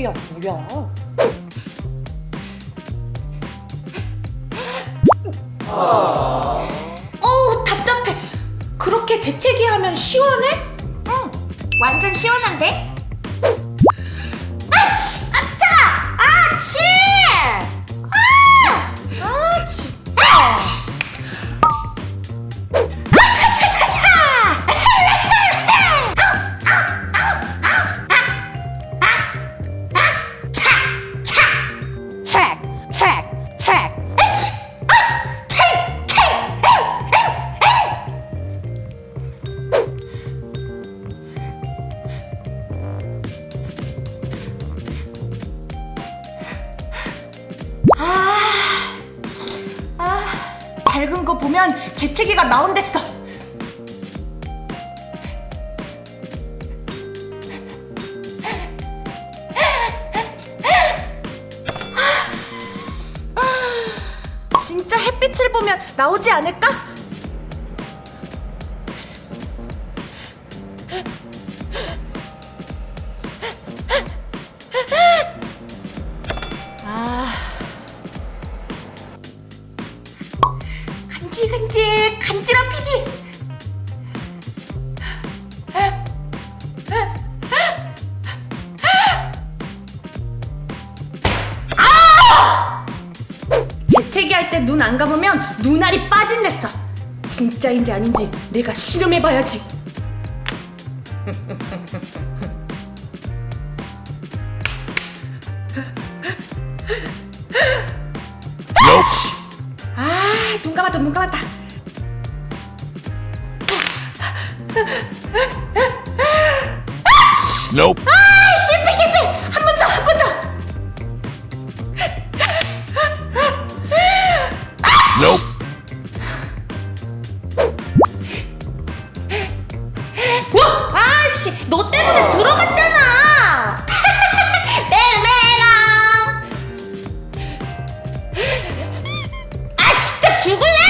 재채기야 뭐야? 어우 답답해. 그렇게 재채기 하면 시원해? 응, 완전 시원한데? 아치! 아차! 아치! 아치! 아치! 아차차차차! 밝은 거 보면 재채기가 나온댔어. 진짜 햇빛을 보면 나오지 않을까? 간질간질 간지럽히기. 재채기 할 때 눈 안 감으면 눈알이 빠진댔어. 진짜인지 아닌지 내가 실험해봐야지. 눈 감았다, 눈 감았다. Nope. 실패. 한 번 더, 한 번 더. Nope. 아씨, 너 때문에 들어갔잖아. 메롱메롱! 아 진짜 죽을래!